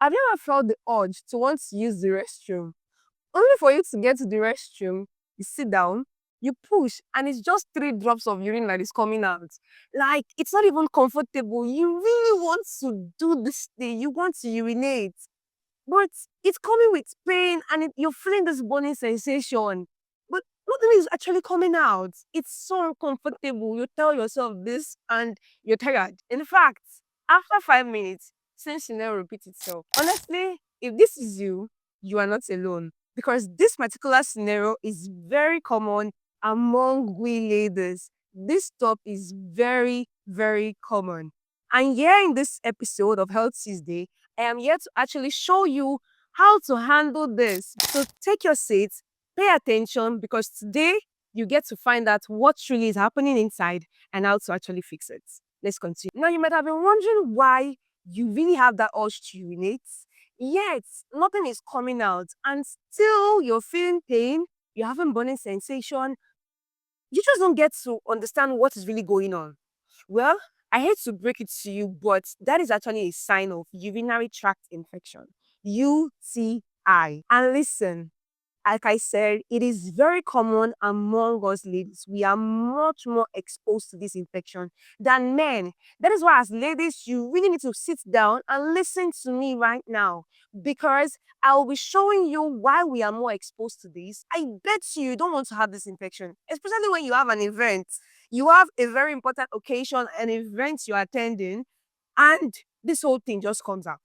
Have you ever felt the urge to want to use the restroom? Only for you to get to the restroom, you sit down, you push, and it's just 3 drops of urine that is coming out. Like, it's not even comfortable. You really want to do this thing. You want to urinate. But it's coming with pain and you're feeling this burning sensation. But nothing is actually coming out. It's so uncomfortable. You tell yourself this and you're tired. In fact, after 5 minutes, same scenario repeats itself. Honestly, if this is you, you are not alone. Because this particular scenario is very common among we ladies. This stuff is very, very common. And here in this episode of Health Tuesday, I am here to actually show you how to handle this. So take your seat, pay attention, because today you get to find out what truly is happening inside and how to actually fix it. Let's continue. Now, you might have been wondering why you really have that urge to urinate, yet nothing is coming out, and still you're feeling pain, you're having burning sensation. You just don't get to understand what is really going on. Well, I hate to break it to you, but that is actually a sign of urinary tract infection, UTI. And listen, like I said, it is very common among us ladies. We are much more exposed to this infection than men. That is why, as ladies, you really need to sit down and listen to me right now, because I will be showing you why we are more exposed to this. I bet you don't want to have this infection, especially when you have an event. You have a very important occasion, an event you're attending, and this whole thing just comes out.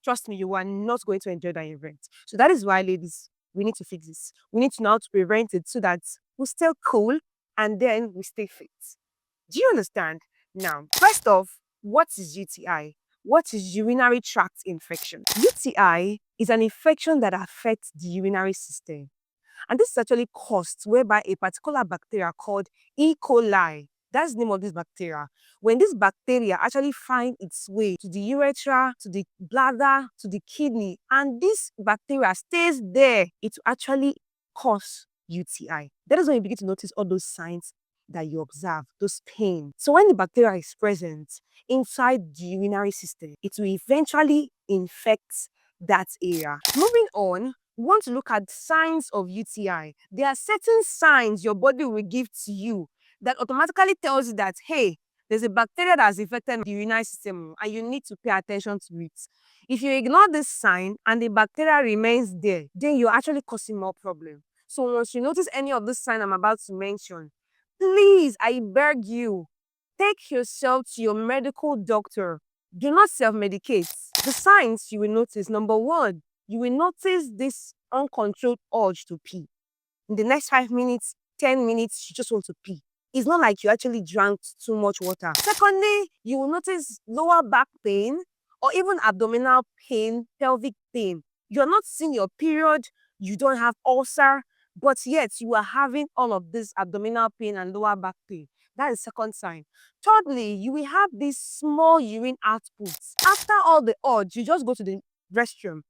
Trust me, you are not going to enjoy that event. So that is why, ladies, we need to fix this. We need to know how to prevent it so that we stay cool and then we stay fit. Do you understand? Now, first off, what is UTI? What is urinary tract infection? UTI is an infection that affects the urinary system. And this is actually caused whereby a particular bacteria called E. coli, that's the name of this bacteria. When this bacteria actually find its way to the urethra, to the bladder, to the kidney, and this bacteria stays there, it will actually cause UTI. That is when you begin to notice all those signs that you observe, those pain. So when the bacteria is present inside the urinary system, it will eventually infect that area. Moving on, we want to look at signs of UTI. There are certain signs your body will give to you that automatically tells you that, hey, there's a bacteria that's infected the urinary system and you need to pay attention to it. If you ignore this sign and the bacteria remains there, then you're actually causing more problem. So once you notice any of this sign I'm about to mention, please, I beg you, take yourself to your medical doctor. Do not self-medicate. The signs you will notice: number one, you will notice this uncontrolled urge to pee. In the next 5 minutes, 10 minutes, you just want to pee. It's not like you actually drank too much water. Secondly, you will notice lower back pain or even abdominal pain, pelvic pain. You're not seeing your period, you don't have ulcer, but yet you are having all of this abdominal pain and lower back pain. That is second sign. Thirdly, you will have these small urine outputs. After all the urge, you just go to the restroom.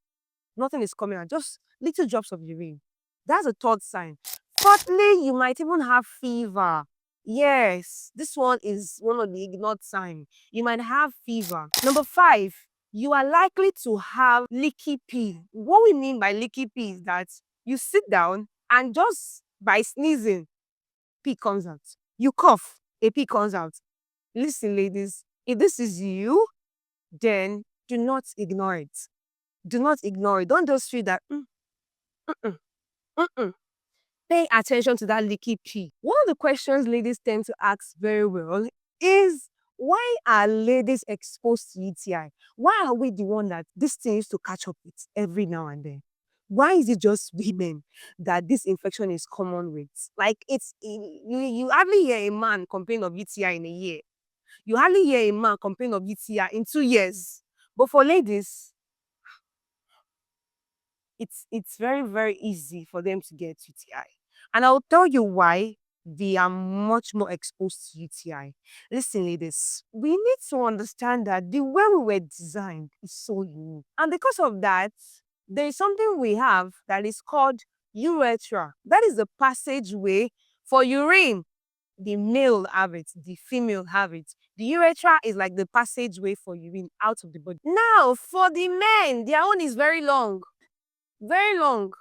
Nothing is coming out, just little drops of urine. That's a third sign. Fourthly, you might even have fever. Yes, this one is one of the ignored signs. You might have fever. Number 5, you are likely to have leaky pee. What we mean by leaky pee is that you sit down and just by sneezing, pee comes out. You cough, a pee comes out. Listen, ladies, if this is you, then do not ignore it. Do not ignore it. Don't just feel that, pay attention to that leaky pee. One of the questions ladies tend to ask very well is, why are ladies exposed to UTI? Why are we the one that this thing used to catch up with every now and then? Why is it just women that this infection is common with? Like, you hardly hear a man complain of UTI in a year. You hardly hear a man complain of UTI in 2 years. But for ladies, it's very, very easy for them to get UTI. And I'll tell you why they are much more exposed to UTI. Listen, ladies, we need to understand that the way we were designed is so unique. And because of that, there is something we have that is called urethra. That is the passageway for urine. The male have it, the female have it. The urethra is like the passageway for urine out of the body. Now, for the men, their own is very long. Very long.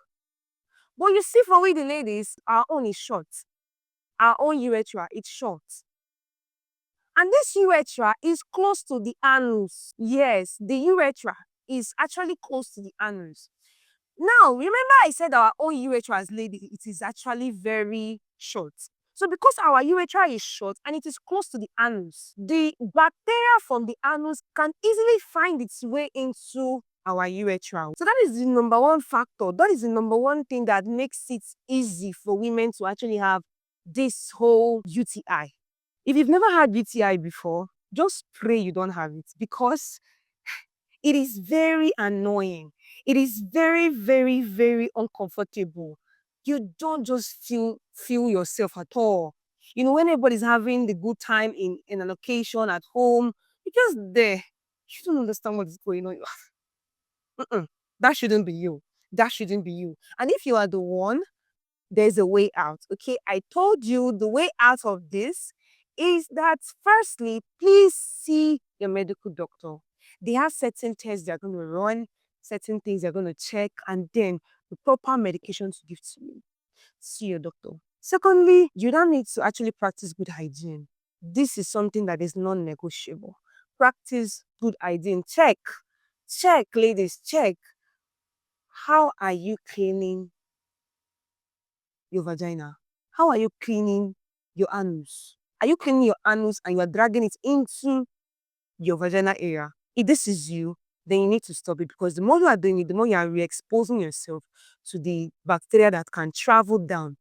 But you see, for we the ladies, our own is short. Our own urethra, it's short. And this urethra is close to the anus. Yes, the urethra is actually close to the anus. Now, remember I said our own urethra as lady, it is actually very short. So because our urethra is short and it is close to the anus, the bacteria from the anus can easily find its way into our urethra. So that is the number one factor. That is the number one thing that makes it easy for women to actually have this whole UTI. If you've never had UTI before, just pray you don't have it, because it is very annoying. It is very, very, very uncomfortable. You don't just feel yourself at all. You know, when everybody's having the good time in an occasion at home, you're just there. You don't understand what is going on. Mm-mm. That shouldn't be you. That shouldn't be you. And if you are the one, there's a way out. Okay, I told you the way out of this is that firstly, please see your medical doctor. They have certain tests they're going to run, certain things they're going to check, and then the proper medication to give to you. See your doctor. Secondly, you don't need to actually practice good hygiene. This is something that is non-negotiable. Practice good hygiene. Check, ladies, check. How are you cleaning your vagina? How are you cleaning your anus? Are you cleaning your anus and you are dragging it into your vagina area? If this is you, then you need to stop it, because the more you are doing it, the more you are re-exposing yourself to the bacteria that can travel down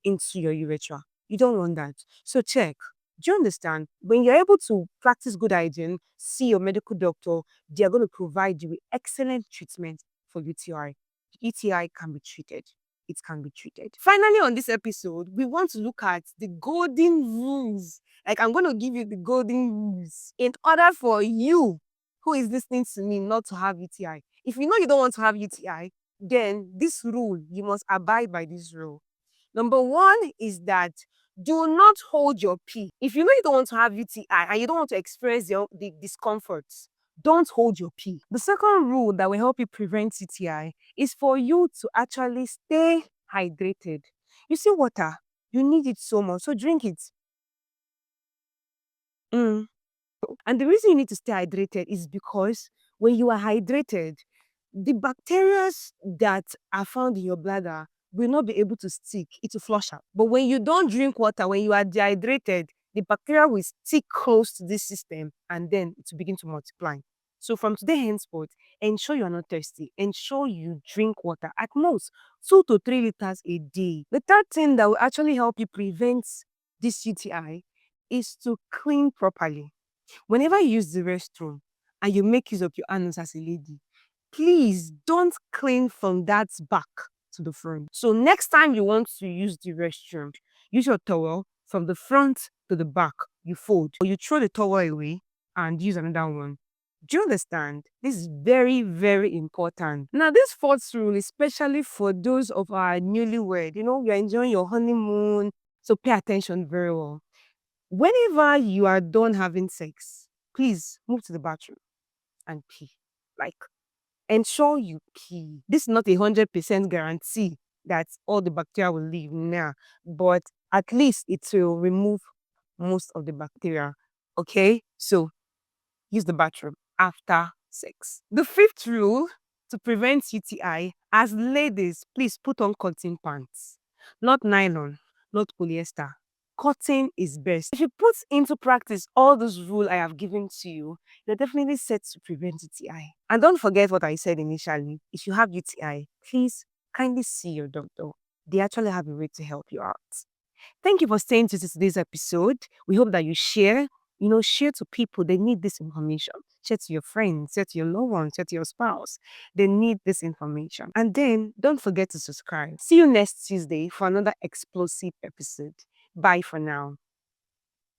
into your urethra. You don't want that. So check. Do you understand? When you're able to practice good hygiene, see your medical doctor, they are going to provide you with excellent treatment for UTI. UTI can be treated. It can be treated. Finally, on this episode, we want to look at the golden rules. Like, I'm going to give you the golden rules in order for you who is listening to me not to have UTI. If you know you don't want to have UTI, then this rule, you must abide by this rule. Number one is that do not hold your pee. If you know you don't want to have UTI and you don't want to experience the discomforts, don't hold your pee. The second rule that will help you prevent UTI is for you to actually stay hydrated. You see, water, you need it so much, so drink it. And the reason you need to stay hydrated is because when you are hydrated, the bacteria that are found in your bladder will not be able to stick. It will flush out. But when you don't drink water, when you are dehydrated, the bacteria will stick close to this system and then it will begin to multiply. So from today henceforth, ensure you are not thirsty. Ensure you drink water at most 2 to 3 liters a day. The third thing that will actually help you prevent this UTI is to clean properly. Whenever you use the restroom and you make use of your anus as a lady, please don't clean from that back to the front. So next time you want to use the restroom, use your towel from the front to the back. You fold, or you throw the towel away and use another one. Do you understand? This is very, very important. Now, this fourth rule, especially for those of our newlywed, you're enjoying your honeymoon, so pay attention very well. Whenever you are done having sex, please move to the bathroom and pee. Like, ensure you pee. This is not 100% guarantee that all the bacteria will leave now, but at least it will remove most of the bacteria. Okay? So, use the bathroom after sex. The fifth rule to prevent UTI, as ladies, please put on cotton pants, not nylon, not polyester. Cotton is best. If you put into practice all those rules I have given to you, you're definitely set to prevent UTI. And don't forget what I said initially. If you have UTI, please kindly see your doctor. They actually have a way to help you out. Thank you for staying to today's episode. We hope that you share to people. They need this information. Share to your friends, share to your loved ones, share to your spouse. They need this information. And then don't forget to subscribe. See you next Tuesday for another explosive episode. Bye for now.